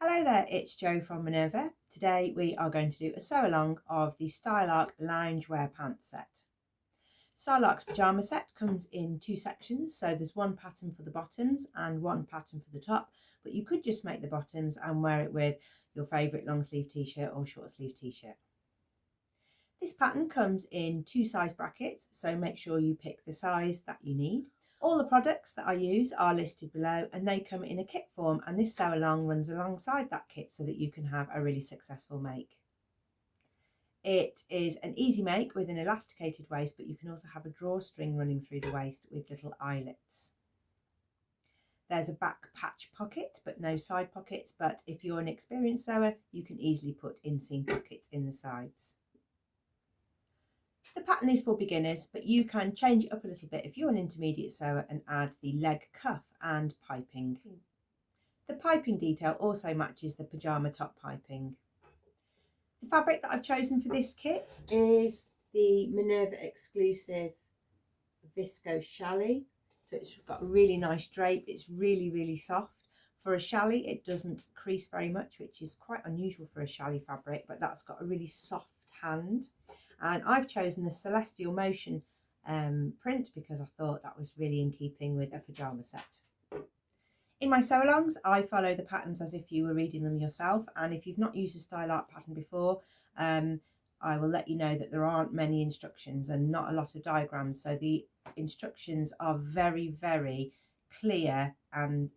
Hello there, it's Jo from Minerva. Today we are going to do a sew along of the Stylark Loungewear pant set. Stylark's pyjama set comes in two sections, so there's one pattern for the bottoms and one pattern for the top, but you could just make the bottoms and wear it with your favourite long sleeve t-shirt or short sleeve t-shirt. This pattern comes in two size brackets, so make sure you pick the size that you need. All the products that I use are listed below and they come in a kit form, and this sew along runs alongside that kit so that you can have a really successful make. It is an easy make with an elasticated waist, but you can also have a drawstring running through the waist with little eyelets. There's a back patch pocket but no side pockets, but if you're an experienced sewer you can easily put inseam pockets in the sides. The pattern is for beginners, but you can change it up a little bit if you're an intermediate sewer and add the leg cuff and piping. The piping detail also matches the pyjama top piping. The fabric that I've chosen for this kit is the Minerva exclusive viscose challis. So it's got a really nice drape, it's really soft. For a challis it doesn't crease very much, which is quite unusual for a challis fabric, but that's got a really soft hand. And I've chosen the Celestial Motion print because I thought that was really in keeping with a pyjama set. In my sew alongs, I follow the patterns as if you were reading them yourself, and if you've not used a Stylark pattern before, I will let you know that there aren't many instructions and not a lot of diagrams, so the instructions are very clear and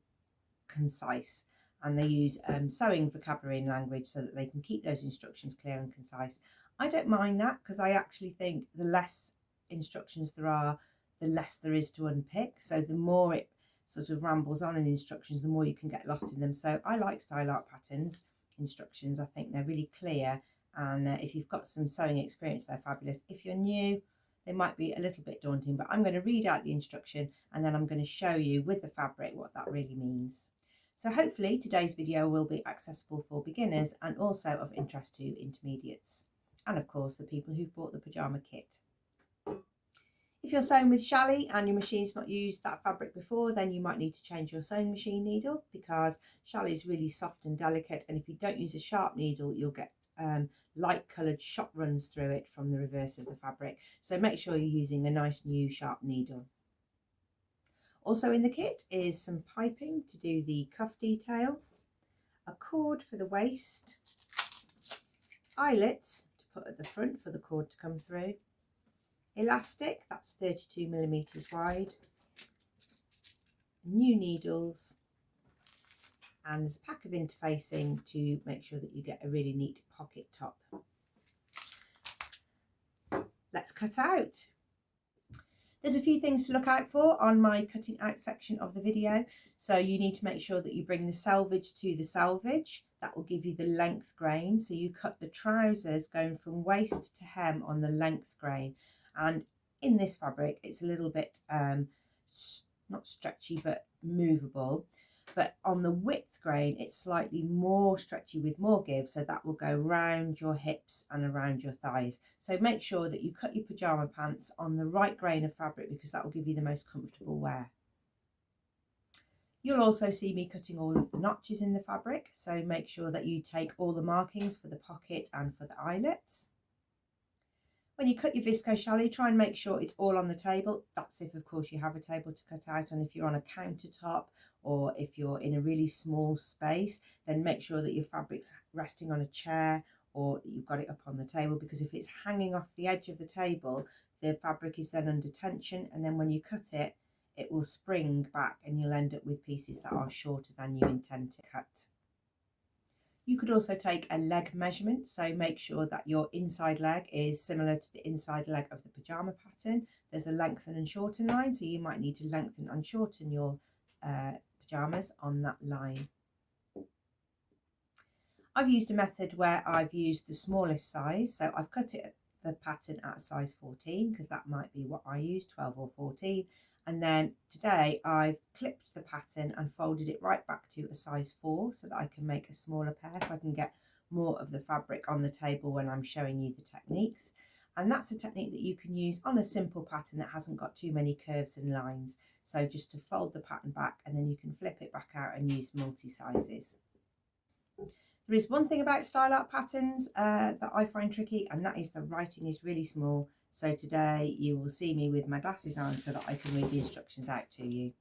concise, and they use sewing vocabulary and language so that they can keep those instructions clear and concise. I don't mind that because I actually think the less instructions there are, the less there is to unpick. So the more it sort of rambles on in instructions, the more you can get lost in them. So I like Stylark patterns, instructions. I think they're really clear, and if you've got some sewing experience, they're fabulous. If you're new, they might be a little bit daunting, but I'm going to read out the instruction and then I'm going to show you with the fabric what that really means. So hopefully today's video will be accessible for beginners and also of interest to intermediates, and of course the people who've bought the pyjama kit. If you're sewing with challis and your machine's not used that fabric before, then you might need to change your sewing machine needle because challis is really soft and delicate, and if you don't use a sharp needle you'll get light coloured shot runs through it from the reverse of the fabric. So make sure you're using a nice new sharp needle. Also in the kit is some piping to do the cuff detail, a cord for the waist, eyelets to put at the front for the cord to come through, elastic that's 32mm wide, new needles, and there's a pack of interfacing to make sure that you get a really neat pocket top. Let's cut out. There's a few things to look out for on my cutting out section of the video. So you need to make sure that you bring the selvage to the selvage. That will give you the length grain. So you cut the trousers going from waist to hem on the length grain. And in this fabric, it's a little bit, not stretchy, but movable. But on the width grain, it's slightly more stretchy with more give, so that will go round your hips and around your thighs. So make sure that you cut your pyjama pants on the right grain of fabric because that will give you the most comfortable wear. You'll also see me cutting all of the notches in the fabric, so make sure that you take all the markings for the pocket and for the eyelets. When you cut your viscose challis, try and make sure it's all on the table. That's if of course you have a table to cut out, and if you're on a countertop or if you're in a really small space, then make sure that your fabric's resting on a chair or that you've got it up on the table, because if it's hanging off the edge of the table, the fabric is then under tension, and then when you cut it, it will spring back and you'll end up with pieces that are shorter than you intend to cut. You could also take a leg measurement, so make sure that your inside leg is similar to the inside leg of the pyjama pattern. There's a lengthen and shorten line, so you might need to lengthen and shorten your pyjamas on that line. I've used a method where I've used the smallest size, so I've cut the pattern at size 14 because that might be what I use, 12 or 14. And then today I've clipped the pattern and folded it right back to a size 4 so that I can make a smaller pair, so I can get more of the fabric on the table when I'm showing you the techniques. And that's a technique that you can use on a simple pattern that hasn't got too many curves and lines. So just to fold the pattern back and then you can flip it back out and use multi-sizes. There is one thing about style art patterns that I find tricky, and that is the writing is really small. So today you will see me with my glasses on so that I can read the instructions out to you.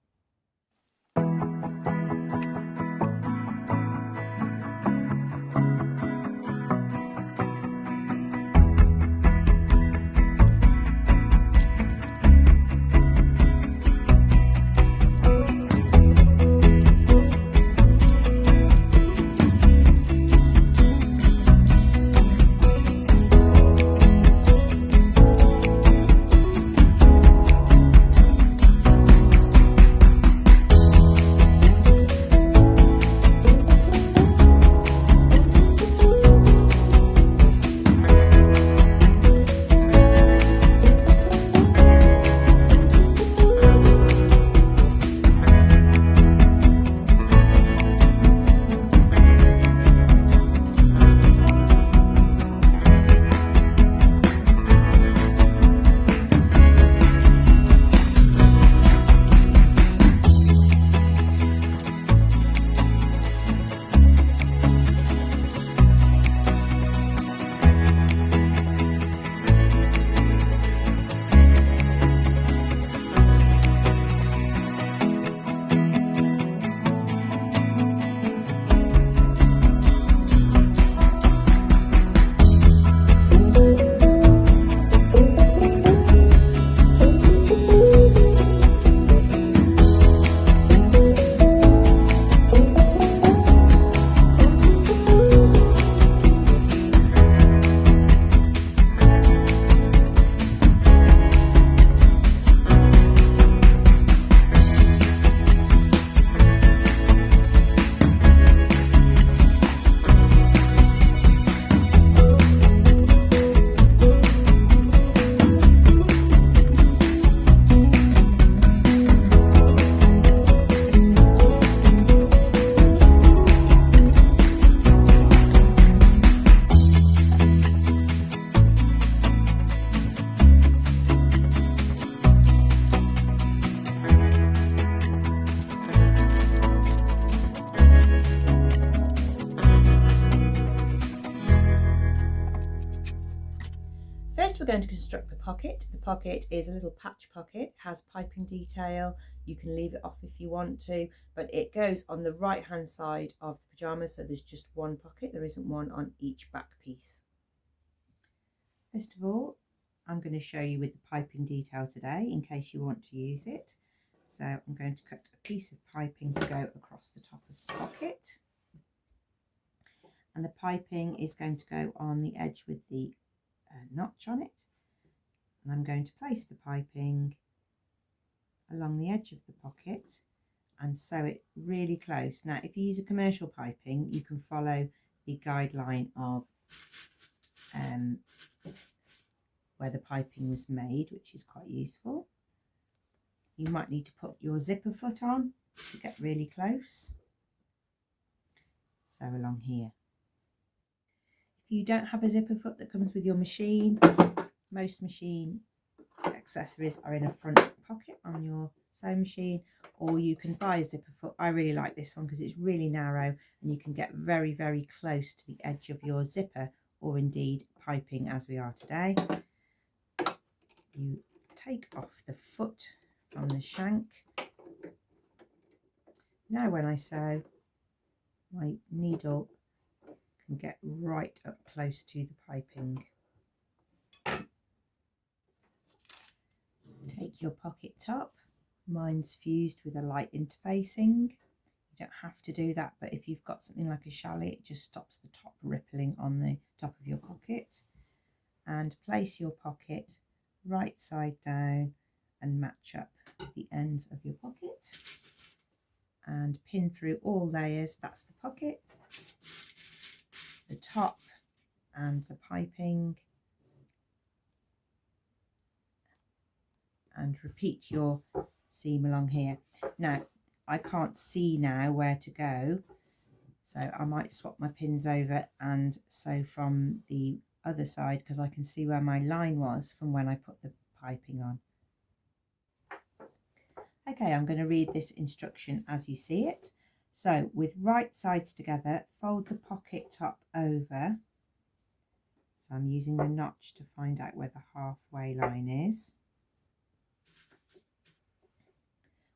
First, we're going to construct the pocket. The pocket is a little patch pocket, has piping detail. You can leave it off if you want to, but it goes on the right hand side of the pyjama, so there's just one pocket. There isn't one on each back piece. First of all, I'm going to show you with the piping detail today in case you want to use it. So I'm going to cut a piece of piping to go across the top of the pocket, and the piping is going to go on the edge with the notch on it, and I'm going to place the piping along the edge of the pocket and sew it really close. Now if you use a commercial piping, you can follow the guideline of where the piping was made, which is quite useful. You might need to put your zipper foot on to get really close. Sew along here. If you don't have a zipper foot that comes with your machine, most machine accessories are in a front pocket on your sewing machine, or you can buy a zipper foot. I really like this one because it's really narrow and you can get very, very close to the edge of your zipper, or indeed piping as we are today. You take off the foot from the shank. Now when I sew, my needle can get right up close to the piping. Take your pocket top. Mine's fused with a light interfacing. You don't have to do that, but if you've got something like a chalet, it just stops the top rippling on the top of your pocket. And place your pocket right side down and match up the ends of your pocket and pin through all layers. That's the pocket, the top and the piping, and repeat your seam along here. Now I can't see now where to go, so I might swap my pins over and sew from the other side because I can see where my line was from when I put the piping on. Okay, I'm going to read this instruction as you see it. So with right sides together, fold the pocket top over. So I'm using the notch to find out where the halfway line is.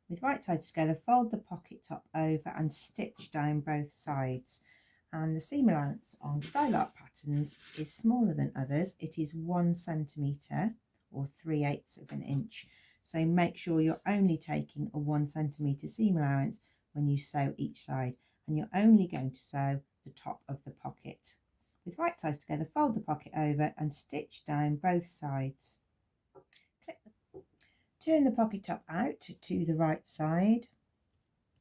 With right sides together, fold the pocket top over and stitch down both sides. And the seam allowance on style art patterns is smaller than others. It is 1 centimetre or 3/8 of an inch. So make sure you're only taking a 1 centimetre seam allowance when you sew each side, and you're only going to sew the top of the pocket. With right sides together, fold the pocket over and stitch down both sides. Turn the pocket top out to the right side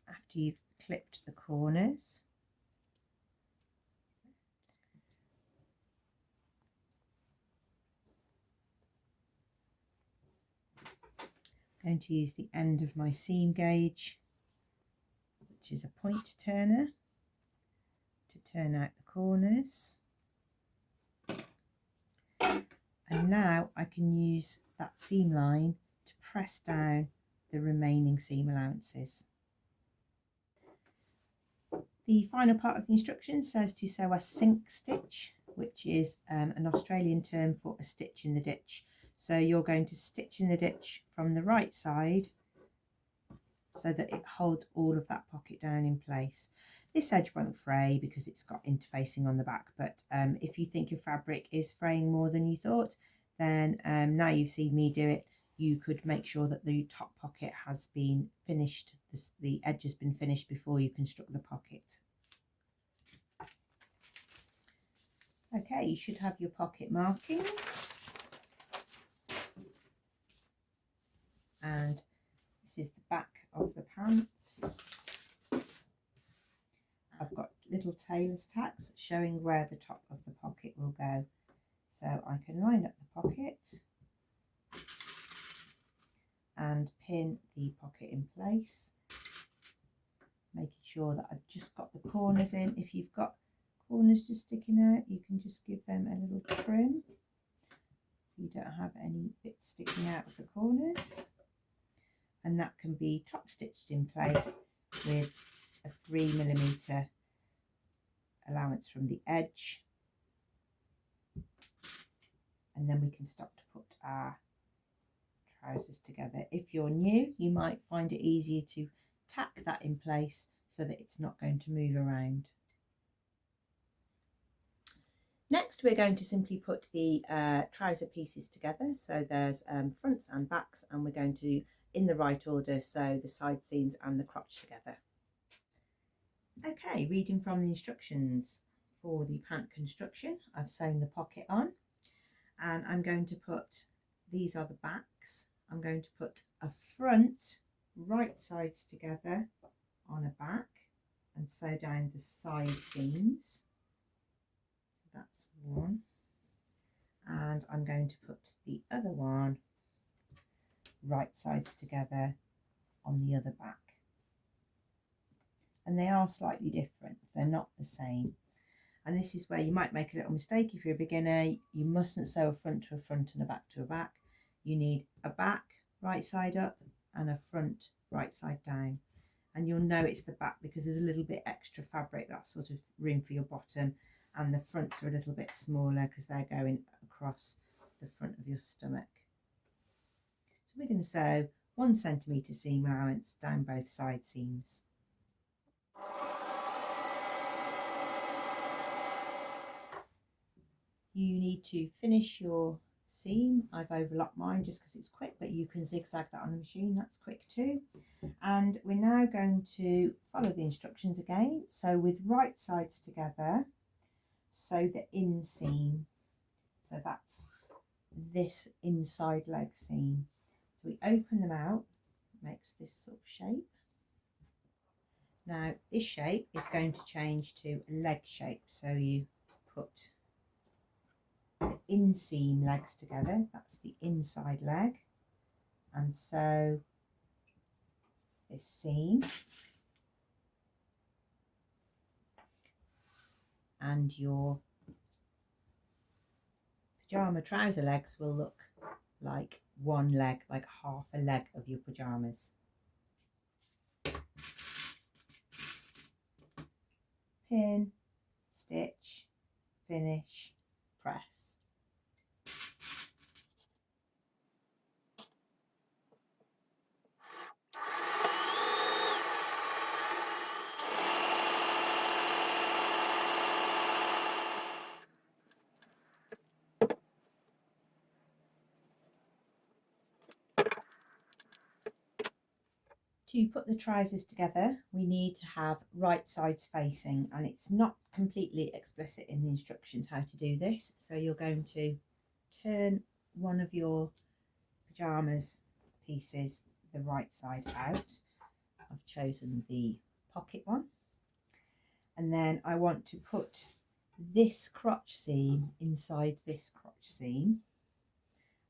after you've clipped the corners. I'm going to use the end of my seam gauge, which is a point turner, to turn out the corners. And now I can use that seam line to press down the remaining seam allowances. The final part of the instructions says to sew a sink stitch, which is an Australian term for a stitch in the ditch. So you're going to stitch in the ditch from the right side so that it holds all of that pocket down in place. This edge won't fray because it's got interfacing on the back, but if you think your fabric is fraying more than you thought, then now you've seen me do it, you could make sure that the top pocket has been finished, the edge has been finished before you construct the pocket. Okay, you should have your pocket markings. And this is the back of the pants. I've got little tailor's tacks showing where the top of the pocket will go. So I can line up the pocket and pin the pocket in place, making sure that I've just got the corners in. If you've got corners just sticking out, you can just give them a little trim so you don't have any bits sticking out of the corners. And that can be top stitched in place with a 3mm allowance from the edge, and then we can start to put our trousers together. If you're new, you might find it easier to tack that in place so that it's not going to move around. Next, we're going to simply put the trouser pieces together. So there's fronts and backs, and we're going to, in the right order, sew the side seams and the crotch together. Okay, reading from the instructions for the pant construction, I've sewn the pocket on, and I'm going to put, these are the backs, I'm going to put a front right sides together on a back and sew down the side seams. So that's one, and I'm going to put the other one right sides together on the other back. And they are slightly different, they're not the same. And this is where you might make a little mistake if you're a beginner. You mustn't sew a front to a front and a back to a back. You need a back right side up and a front right side down. And you'll know it's the back because there's a little bit extra fabric, that's sort of room for your bottom, and the fronts are a little bit smaller because they're going across the front of your stomach. So we're going to sew 1 centimetre seam allowance down both side seams. You need to finish your seam. I've overlocked mine just because it's quick, but you can zigzag that on the machine, that's quick too. And we're now going to follow the instructions again. So with right sides together, sew the inseam. So that's this inside leg seam. So we open them out, makes this sort of shape. Now this shape is going to change to a leg shape. So you put the inseam legs together, that's the inside leg, and sew this seam, and your pyjama trouser legs will look like one leg, like half a leg of your pyjamas. pin, stitch, finish, press. To put the trousers together, we need to have right sides facing, and it's not completely explicit in the instructions how to do this. So you're going to turn one of your pyjamas pieces the right side out. I've chosen the pocket one. And then I want to put this crotch seam inside this crotch seam,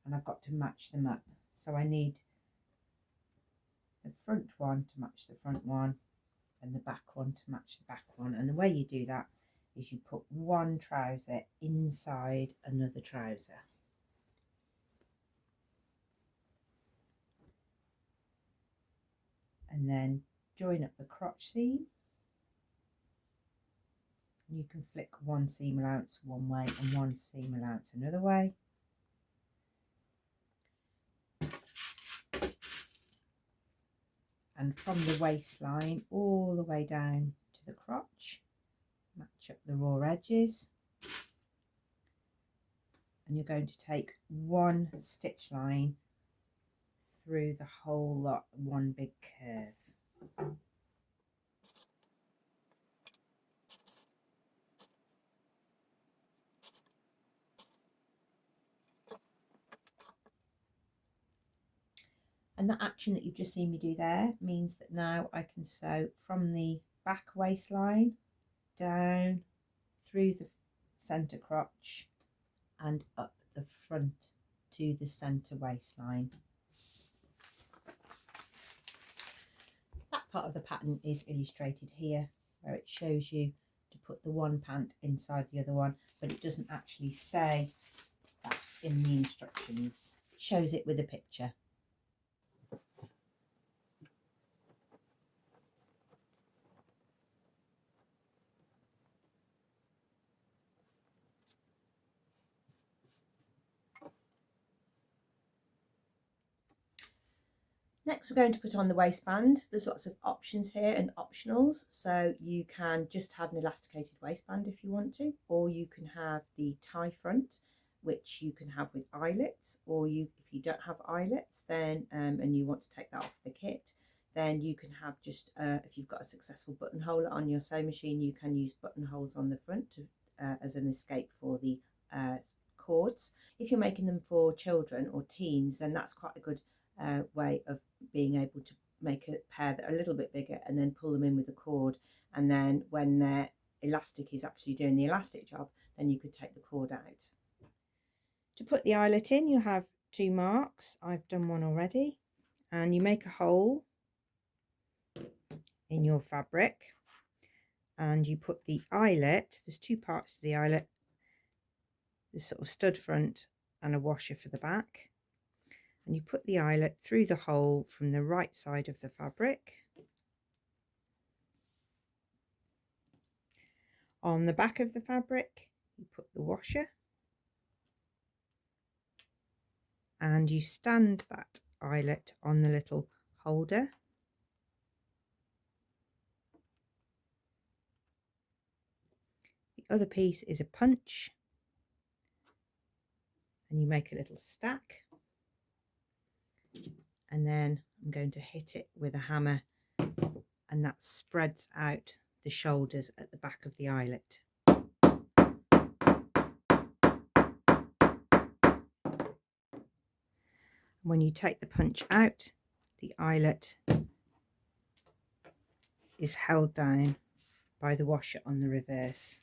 and I've got to match them up. So I need the front one to match the front one and the back one to match the back one. And the way you do that is you put one trouser inside another trouser. And then join up the crotch seam. And you can flick one seam allowance one way and one seam allowance another way. And from the waistline all the way down to the crotch, match up the raw edges. And you're going to take one stitch line through the whole lot, one big curve. And that action that you've just seen me do there means that now I can sew from the back waistline down through the centre crotch and up the front to the centre waistline. That part of the pattern is illustrated here, where it shows you to put the one pant inside the other one, but it doesn't actually say that in the instructions. It shows it with a picture. Next, we're going to put on the waistband. There's lots of options here and optionals. So you can just have an elasticated waistband if you want to, or you can have the tie front, which you can have with eyelets, or if you don't have eyelets, then and you want to take that off the kit, then you can have just, if you've got a successful buttonhole on your sewing machine, you can use buttonholes on the front to, as an escape for the cords. If you're making them for children or teens, then that's quite a good way of being able to make a pair that are a little bit bigger and then pull them in with a cord, and then when their elastic is actually doing the elastic job, then you could take the cord out. To put the eyelet in, you have two marks. I've done one already, and you make a hole in your fabric and you put the eyelet, there's two parts to the eyelet, this sort of stud front and a washer for the back, and you put the eyelet through the hole from the right side of the fabric. On the back of the fabric you put the washer and you stand that eyelet on the little holder. The other piece is a punch and you make a little stack, and then I'm going to hit it with a hammer, and that spreads out the shoulders at the back of the eyelet. When you take the punch out, the eyelet is held down by the washer on the reverse.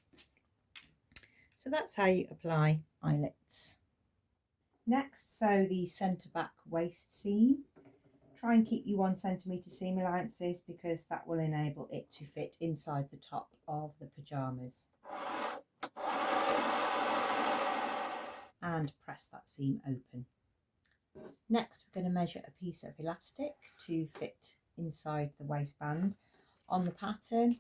So that's how you apply eyelets. Next, sew the centre back waist seam. Try and keep your 1 centimetre seam allowances because that will enable it to fit inside the top of the pyjamas. And press that seam open. Next, we're going to measure a piece of elastic to fit inside the waistband. On the pattern,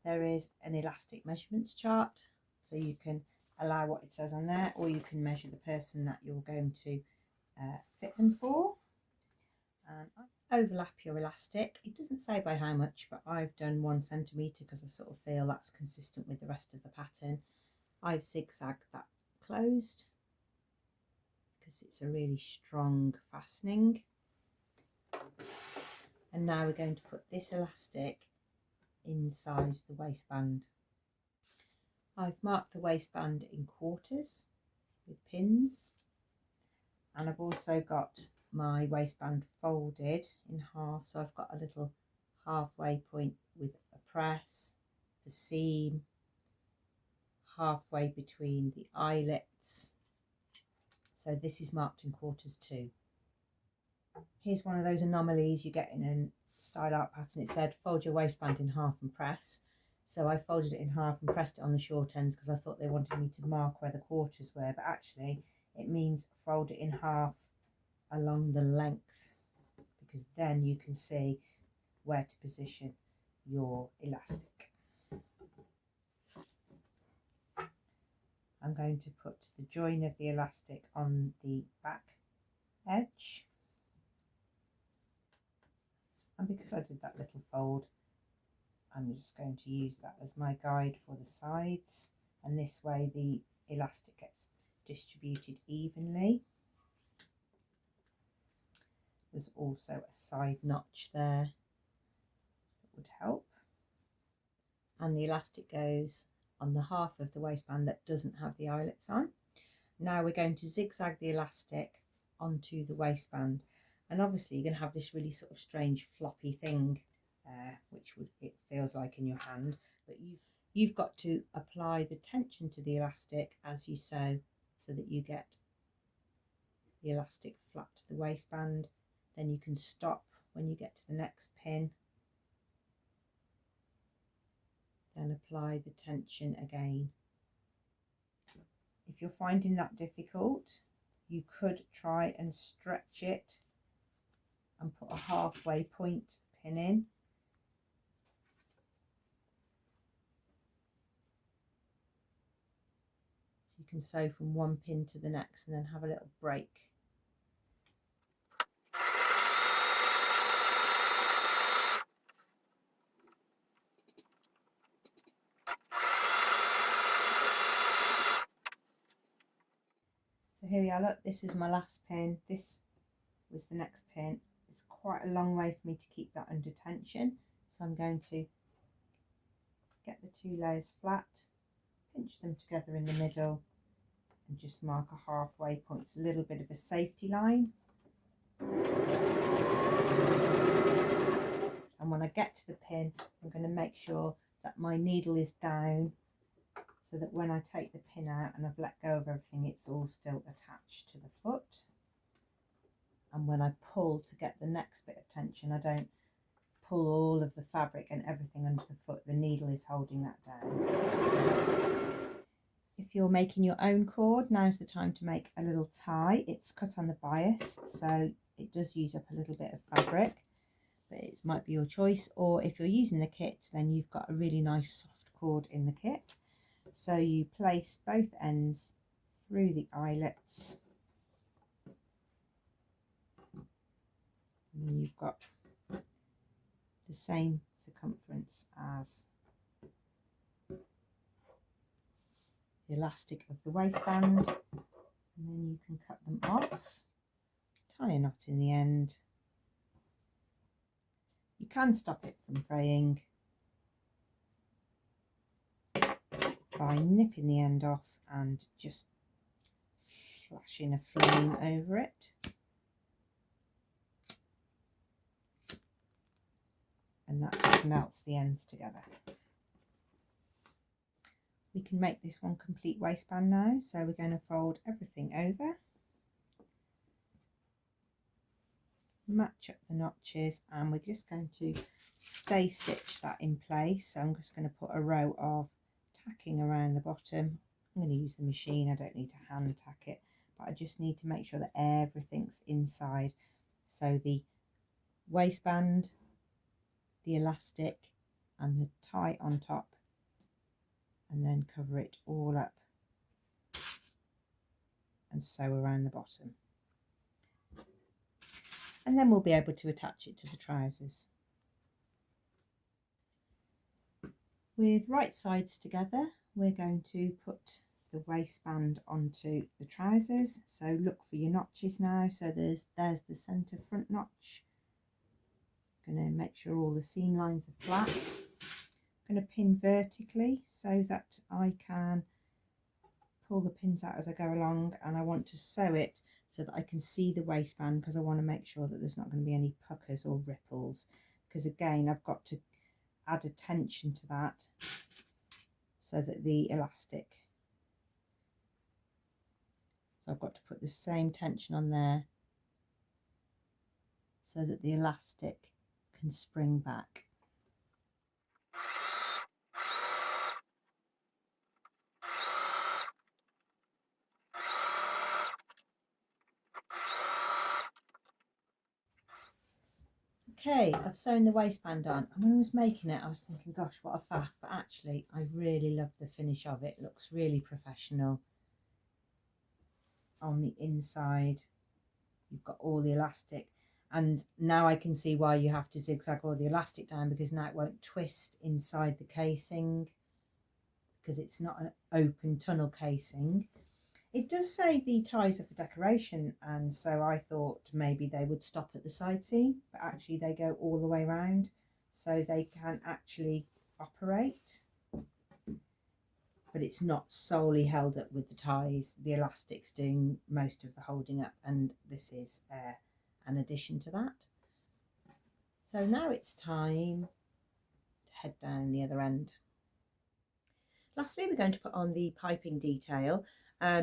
there is an elastic measurements chart, so you can allow what it says on there, or you can measure the person that you're going to fit them for. And overlap your elastic. It doesn't say by how much, but I've done 1 centimetre because I sort of feel that's consistent with the rest of the pattern. I've zigzagged that closed because it's a really strong fastening. And now we're going to put this elastic inside the waistband. I've marked the waistband in quarters with pins, and I've also got my waistband folded in half, so I've got a little halfway point with a press, the seam, halfway between the eyelets. So this is marked in quarters too. Here's one of those anomalies you get in a style art pattern. It said fold your waistband in half and press. So I folded it in half and pressed it on the short ends because I thought they wanted me to mark where the quarters were, but actually it means fold it in half along the length, because then you can see where to position your elastic. I'm going to put the join of the elastic on the back edge, and because I did that little fold, I'm just going to use that as my guide for the sides, and this way the elastic gets distributed evenly. There's also a side notch there that would help, and the elastic goes on the half of the waistband that doesn't have the eyelets on. Now we're going to zigzag the elastic onto the waistband, and obviously you're going to have this really sort of strange floppy thing, which it feels like in your hand, but you've got to apply the tension to the elastic as you sew, so that you get the elastic flat to the waistband. Then you can stop when you get to the next pin, then apply the tension again. If you're finding that difficult, you could try and stretch it and put a halfway point pin in. So you can sew from one pin to the next and then have a little break. So here we are, look, this was my last pin, this was the next pin. It's quite a long way for me to keep that under tension, so I'm going to get the 2 layers flat, pinch them together in the middle, and just mark a halfway point. It's a little bit of a safety line. And when I get to the pin, I'm going to make sure that my needle is down, so that when I take the pin out and I've let go of everything, it's all still attached to the foot. And when I pull to get the next bit of tension, I don't pull all of the fabric and everything under the foot. The needle is holding that down. If you're making your own cord, now's the time to make a little tie. It's cut on the bias, so it does use up a little bit of fabric, but it might be your choice. Or if you're using the kit, then you've got a really nice soft cord in the kit. So you place both ends through the eyelets, and then you've got the same circumference as the elastic of the waistband, and then you can cut them off, tie a knot in the end. You can stop it from fraying by nipping the end off and just flashing a flame over it. And that just melts the ends together. We can make this one complete waistband now, so we're going to fold everything over, match up the notches, and we're just going to stay stitch that in place. So I'm just going to put a row of tacking around the bottom. I'm going to use the machine, I don't need to hand tack it, but I just need to make sure that everything's inside. So the waistband, the elastic and the tie on top and then cover it all up and sew around the bottom. And then we'll be able to attach it to the trousers. With right sides together, we're going to put the waistband onto the trousers. So look for your notches now. So there's the centre front notch. I'm going to make sure all the seam lines are flat. I'm going to pin vertically so that I can pull the pins out as I go along, and I want to sew it so that I can see the waistband, because I want to make sure that there's not going to be any puckers or ripples, because again I've got to add a tension to that so that the elastic, so I've got to put the same tension on there so that the elastic can spring back. Okay, I've sewn the waistband on, and when I was making it I was thinking, gosh, what a faff, but actually I really love the finish of it. It looks really professional. On the inside you've got all the elastic, and now I can see why you have to zigzag all the elastic down, because now it won't twist inside the casing, because it's not an open tunnel casing. It does say the ties are for decoration, and so I thought maybe they would stop at the side seam, but actually they go all the way around, so they can actually operate. But it's not solely held up with the ties. The elastic's doing most of the holding up, and this is an addition to that. So now it's time to head down the other end. Lastly, we're going to put on the piping detail.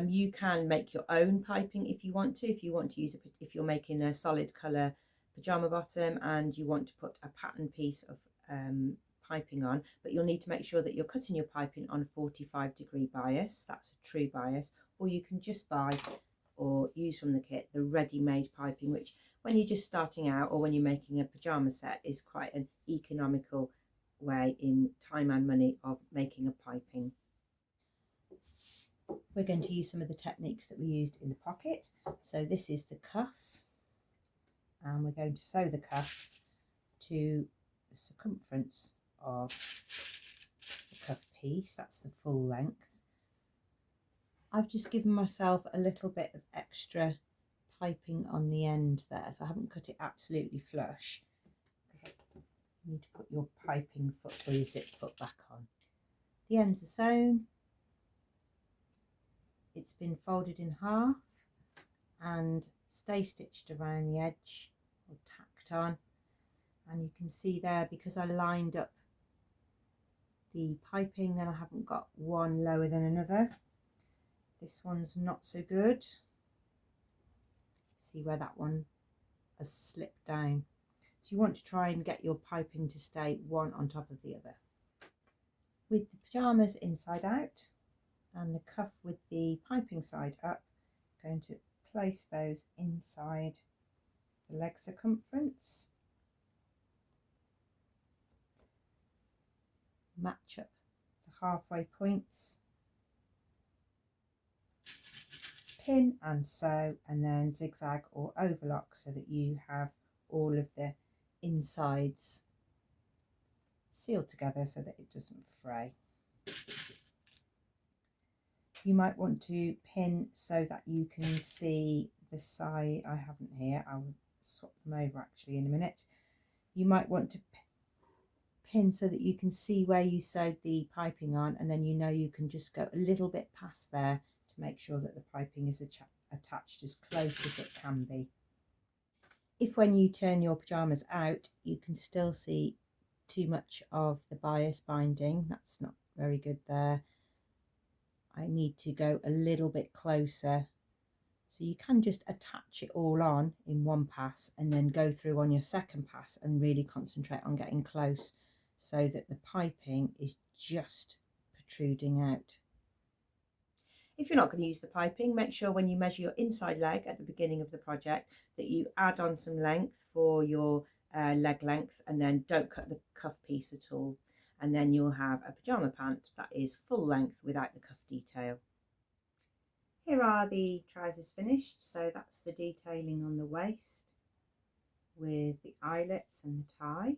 You can make your own piping if you want to. If you want to use it, if you're making a solid colour pajama bottom and you want to put a pattern piece of piping on, but you'll need to make sure that you're cutting your piping on a 45-degree bias. That's a true bias. Or you can just buy or use from the kit the ready-made piping, which when you're just starting out or when you're making a pajama set is quite an economical way in time and money of making a piping. We're going to use some of the techniques that we used in the pocket. So this is the cuff, and we're going to sew the cuff to the circumference of the cuff piece. That's the full length. I've just given myself a little bit of extra piping on the end there, so I haven't cut it absolutely flush, because you need to put your piping foot or your zip foot back on. The ends are sewn. It's been folded in half and stay stitched around the edge or tacked on, and you can see there, because I lined up the piping, then I haven't got one lower than another. This one's not so good. See where that one has slipped down. So you want to try and get your piping to stay one on top of the other. With the pyjamas inside out and the cuff with the piping side up, I'm going to place those inside the leg circumference, match up the halfway points, pin and sew, and then zigzag or overlock so that you have all of the insides sealed together so that it doesn't fray. You might want to pin so that you can see the side. I haven't here, I'll swap them over actually in a minute. You might want to pin so that you can see where you sewed the piping on, and then you know you can just go a little bit past there to make sure that the piping is attached as close as it can be. If when you turn your pyjamas out you can still see too much of the bias binding, that's not very good there. I need to go a little bit closer, so you can just attach it all on in one pass and then go through on your second pass and really concentrate on getting close so that the piping is just protruding out. If you're not going to use the piping, make sure when you measure your inside leg at the beginning of the project that you add on some length for your leg length, and then don't cut the cuff piece at all. and then you'll have a pajama pant that is full length without the cuff detail. Here are the trousers finished, so that's the detailing on the waist with the eyelets and the tie.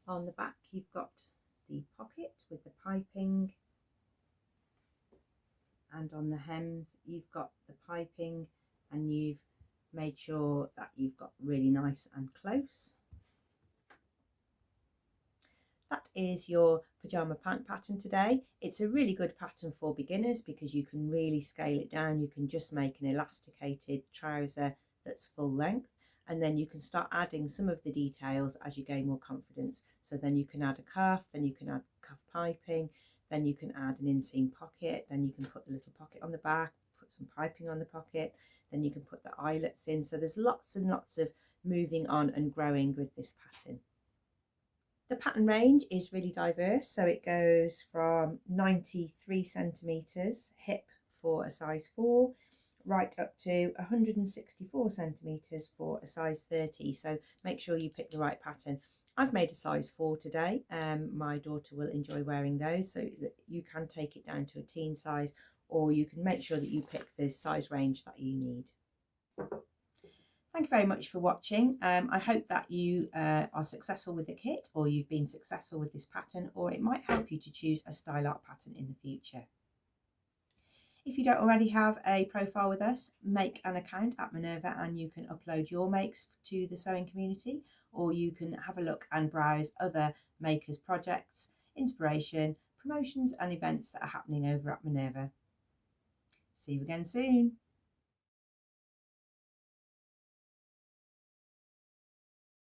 On the back you've got the pocket with the piping, and on the hems you've got the piping, and you've made sure that you've got really nice and close. That is your pajama pant pattern today. It's a really good pattern for beginners because you can really scale it down. You can just make an elasticated trouser that's full length, and then you can start adding some of the details as you gain more confidence. So then you can add a cuff, then you can add cuff piping, then you can add an inseam pocket, then you can put the little pocket on the back, put some piping on the pocket, then you can put the eyelets in. So there's lots and lots of moving on and growing with this pattern. The pattern range is really diverse, so it goes from 93 centimetres hip for a size 4 right up to 164 centimetres for a size 30, so make sure you pick the right pattern. I've made a size 4 today. My daughter will enjoy wearing those, so that you can take it down to a teen size, or you can make sure that you pick the size range that you need. Thank you very much for watching. I hope that you are successful with the kit, or you've been successful with this pattern, or it might help you to choose a style art pattern in the future. If you don't already have a profile with us, make an account at Minerva and you can upload your makes to the sewing community, or you can have a look and browse other makers' projects, inspiration, promotions and events that are happening over at Minerva. See you again soon.